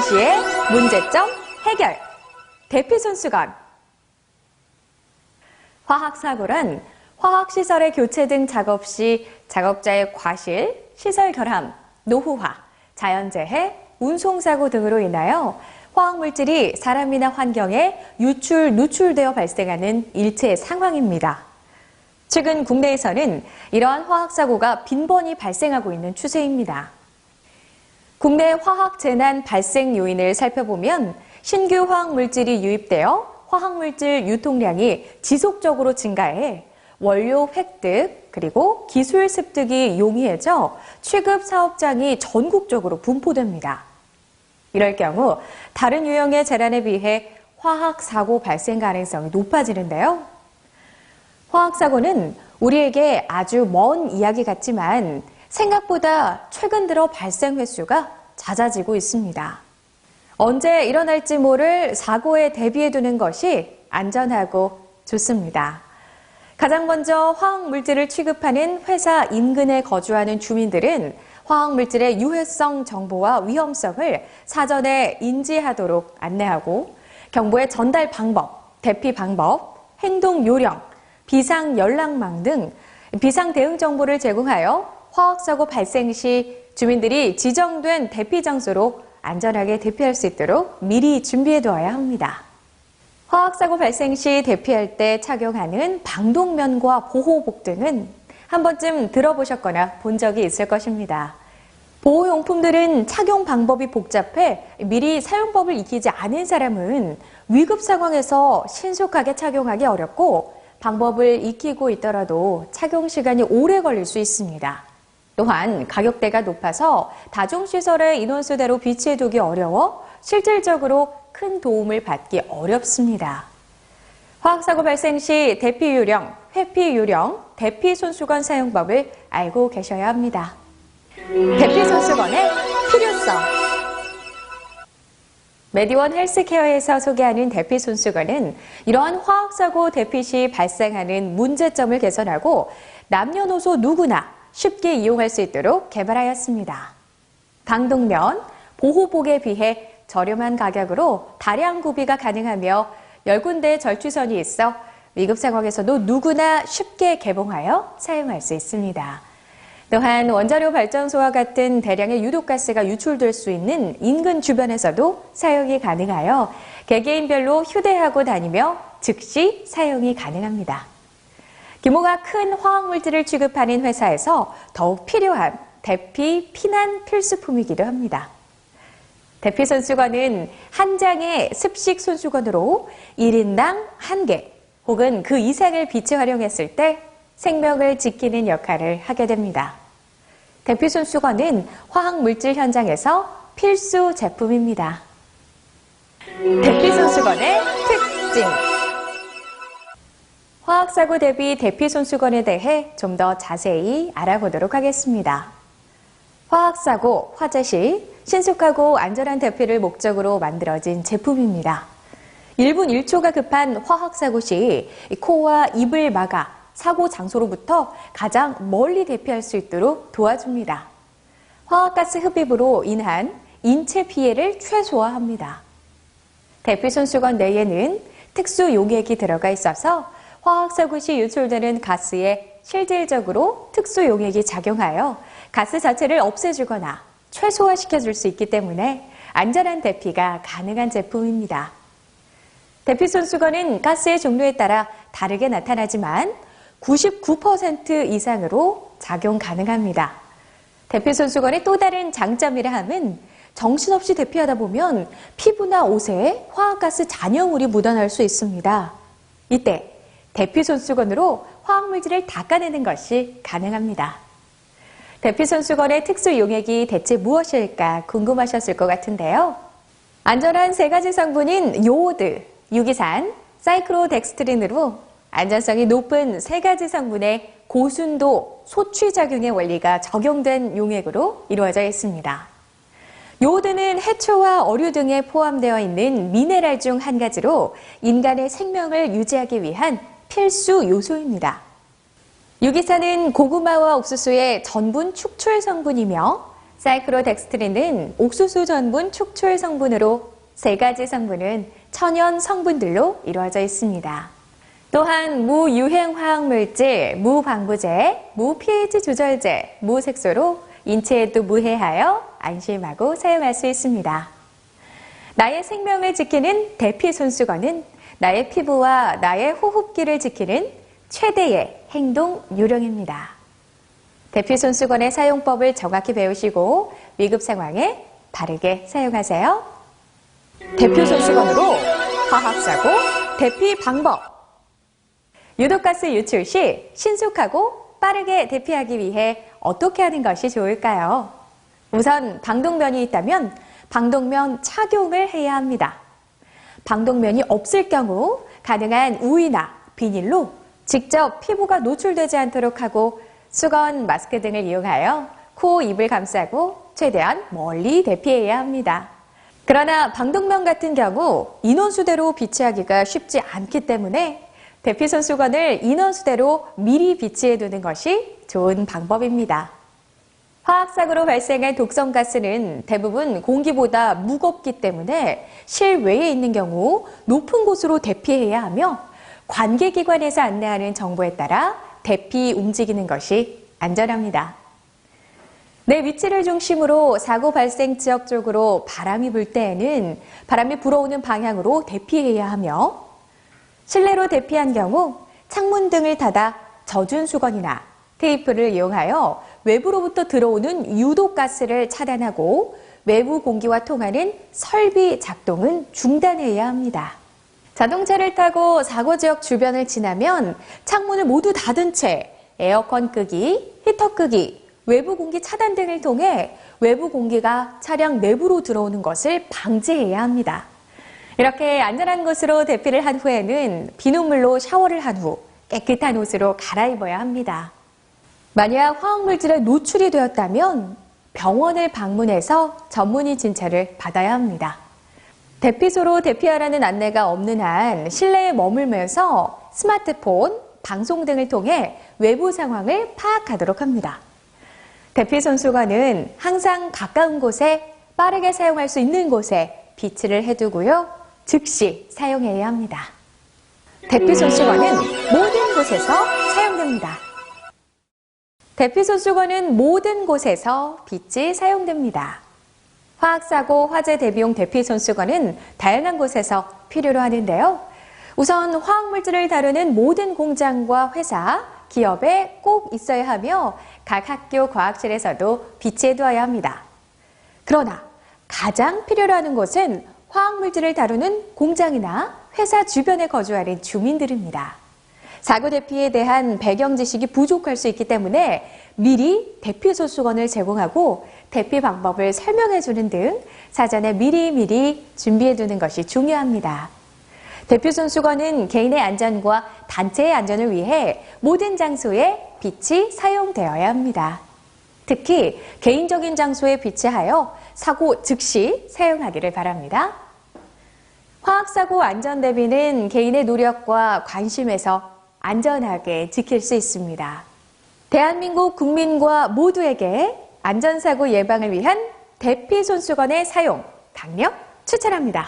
시의 문제점 해결. 대피손수건. 화학사고란 화학시설의 교체 등 작업 시 작업자의 과실, 시설 결함, 노후화, 자연재해, 운송사고 등으로 인하여 화학물질이 사람이나 환경에 누출되어 발생하는 일체 상황입니다. 최근 국내에서는 이러한 화학사고가 빈번히 발생하고 있는 추세입니다. 국내 화학재난 발생 요인을 살펴보면 신규 화학물질이 유입되어 화학물질 유통량이 지속적으로 증가해 원료 획득 그리고 기술 습득이 용이해져 취급 사업장이 전국적으로 분포됩니다. 이럴 경우 다른 유형의 재난에 비해 화학사고 발생 가능성이 높아지는데요. 화학사고는 우리에게 아주 먼 이야기 같지만 생각보다 최근 들어 발생 횟수가 잦아지고 있습니다. 언제 일어날지 모를 사고에 대비해 두는 것이 안전하고 좋습니다. 가장 먼저 화학물질을 취급하는 회사 인근에 거주하는 주민들은 화학물질의 유해성 정보와 위험성을 사전에 인지하도록 안내하고 경보의 전달 방법, 대피 방법, 행동 요령, 비상 연락망 등 비상 대응 정보를 제공하여 화학사고 발생 시 주민들이 지정된 대피 장소로 안전하게 대피할 수 있도록 미리 준비해 두어야 합니다. 화학사고 발생 시 대피할 때 착용하는 방독면과 보호복 등은 한 번쯤 들어보셨거나 본 적이 있을 것입니다. 보호용품들은 착용 방법이 복잡해 미리 사용법을 익히지 않은 사람은 위급 상황에서 신속하게 착용하기 어렵고 방법을 익히고 있더라도 착용 시간이 오래 걸릴 수 있습니다. 또한 가격대가 높아서 다중시설의 인원수대로 비치해두기 어려워 실질적으로 큰 도움을 받기 어렵습니다. 화학사고 발생 시 대피 요령, 회피 요령, 대피 손수건 사용법을 알고 계셔야 합니다. 대피 손수건의 필요성. 메디원 헬스케어에서 소개하는 대피 손수건은 이러한 화학사고 대피 시 발생하는 문제점을 개선하고 남녀노소 누구나 쉽게 이용할 수 있도록 개발하였습니다. 방독면, 보호복에 비해 저렴한 가격으로 다량 구비가 가능하며 10군데의 절취선이 있어 위급 상황에서도 누구나 쉽게 개봉하여 사용할 수 있습니다. 또한 원자력 발전소와 같은 대량의 유독가스가 유출될 수 있는 인근 주변에서도 사용이 가능하여 개개인별로 휴대하고 다니며 즉시 사용이 가능합니다. 규모가 큰 화학물질을 취급하는 회사에서 더욱 필요한 대피 피난 필수품이기도 합니다. 대피 손수건은 한 장의 습식 손수건으로 1인당 1개 혹은 그 이상을 빛에 활용했을 때 생명을 지키는 역할을 하게 됩니다. 대피 손수건은 화학물질 현장에서 필수 제품입니다. 대피 손수건의 특징. 화학사고 대비 대피 손수건에 대해 좀 더 자세히 알아보도록 하겠습니다. 화학사고, 화재 시 신속하고 안전한 대피를 목적으로 만들어진 제품입니다. 1분 1초가 급한 화학사고 시 코와 입을 막아 사고 장소로부터 가장 멀리 대피할 수 있도록 도와줍니다. 화학가스 흡입으로 인한 인체 피해를 최소화합니다. 대피 손수건 내에는 특수 용액이 들어가 있어서 화학사고 시 유출되는 가스에 실질적으로 특수 용액이 작용하여 가스 자체를 없애주거나 최소화시켜줄 수 있기 때문에 안전한 대피가 가능한 제품입니다. 대피 손수건은 가스의 종류에 따라 다르게 나타나지만 99% 이상으로 작용 가능합니다. 대피 손수건의 또 다른 장점이라 함은 정신없이 대피하다 보면 피부나 옷에 화학가스 잔여물이 묻어날 수 있습니다. 이때 대피 손수건으로 화학물질을 닦아내는 것이 가능합니다. 대피 손수건의 특수 용액이 대체 무엇일까 궁금하셨을 것 같은데요. 안전한 3가지 성분인 요오드, 유기산, 사이클로덱스트린으로 안전성이 높은 3가지 성분의 고순도 소취작용의 원리가 적용된 용액으로 이루어져 있습니다. 요오드는 해초와 어류 등에 포함되어 있는 미네랄 중 한 가지로 인간의 생명을 유지하기 위한 필수 요소입니다. 유기산은 고구마와 옥수수의 전분 축출 성분이며 사이클로덱스트린은 옥수수 전분 축출 성분으로 3가지 성분은 천연 성분들로 이루어져 있습니다. 또한 무유행 화학물질, 무방부제, 무pH 조절제, 무색소로 인체에도 무해하여 안심하고 사용할 수 있습니다. 나의 생명을 지키는 대피손수건은 나의 피부와 나의 호흡기를 지키는 최대의 행동 요령입니다. 대피손수건의 사용법을 정확히 배우시고 위급 상황에 바르게 사용하세요. 대피손수건으로 화학사고 대피 방법. 유독가스 유출 시 신속하고 빠르게 대피하기 위해 어떻게 하는 것이 좋을까요? 우선 방독면이 있다면 방독면 착용을 해야 합니다. 방독면이 없을 경우 가능한 우유나 비닐로 직접 피부가 노출되지 않도록 하고 수건, 마스크 등을 이용하여 코, 입을 감싸고 최대한 멀리 대피해야 합니다. 그러나 방독면 같은 경우 인원수대로 비치하기가 쉽지 않기 때문에 대피손수건을 인원수대로 미리 비치해 두는 것이 좋은 방법입니다. 화학사고로 발생한 독성가스는 대부분 공기보다 무겁기 때문에 실외에 있는 경우 높은 곳으로 대피해야 하며 관계기관에서 안내하는 정보에 따라 대피 움직이는 것이 안전합니다. 내 위치를 중심으로 사고 발생 지역 쪽으로 바람이 불 때에는 바람이 불어오는 방향으로 대피해야 하며 실내로 대피한 경우 창문 등을 닫아 젖은 수건이나 테이프를 이용하여 외부로부터 들어오는 유독가스를 차단하고 외부 공기와 통하는 설비 작동은 중단해야 합니다. 자동차를 타고 사고 지역 주변을 지나면 창문을 모두 닫은 채 에어컨 끄기, 히터 끄기, 외부 공기 차단 등을 통해 외부 공기가 차량 내부로 들어오는 것을 방지해야 합니다. 이렇게 안전한 곳으로 대피를 한 후에는 비눗물로 샤워를 한 후 깨끗한 옷으로 갈아입어야 합니다. 만약 화학물질에 노출이 되었다면 병원을 방문해서 전문의 진찰을 받아야 합니다. 대피소로 대피하라는 안내가 없는 한 실내에 머물면서 스마트폰, 방송 등을 통해 외부 상황을 파악하도록 합니다. 대피손수건은 항상 가까운 곳에 빠르게 사용할 수 있는 곳에 비치를 해두고요. 즉시 사용해야 합니다. 대피손수건은 모든 곳에서 사용됩니다. 대피손수건은 모든 곳에서 빛이 사용됩니다. 화학사고, 화재 대비용 대피손수건은 다양한 곳에서 필요로 하는데요. 우선 화학물질을 다루는 모든 공장과 회사, 기업에 꼭 있어야 하며 각 학교 과학실에서도 비치해 두어야 합니다. 그러나 가장 필요로 하는 곳은 화학물질을 다루는 공장이나 회사 주변에 거주하는 주민들입니다. 사고 대피에 대한 배경 지식이 부족할 수 있기 때문에 미리 대피손수건을 제공하고 대피 방법을 설명해 주는 등 사전에 미리 준비해 두는 것이 중요합니다. 대피손수건은 개인의 안전과 단체의 안전을 위해 모든 장소에 빛이 사용되어야 합니다. 특히 개인적인 장소에 비치하여 사고 즉시 사용하기를 바랍니다. 화학사고 안전대비는 개인의 노력과 관심에서 안전하게 지킬 수 있습니다. 대한민국 국민과 모두에게 안전사고 예방을 위한 대피손수건의 사용 강력 추천합니다.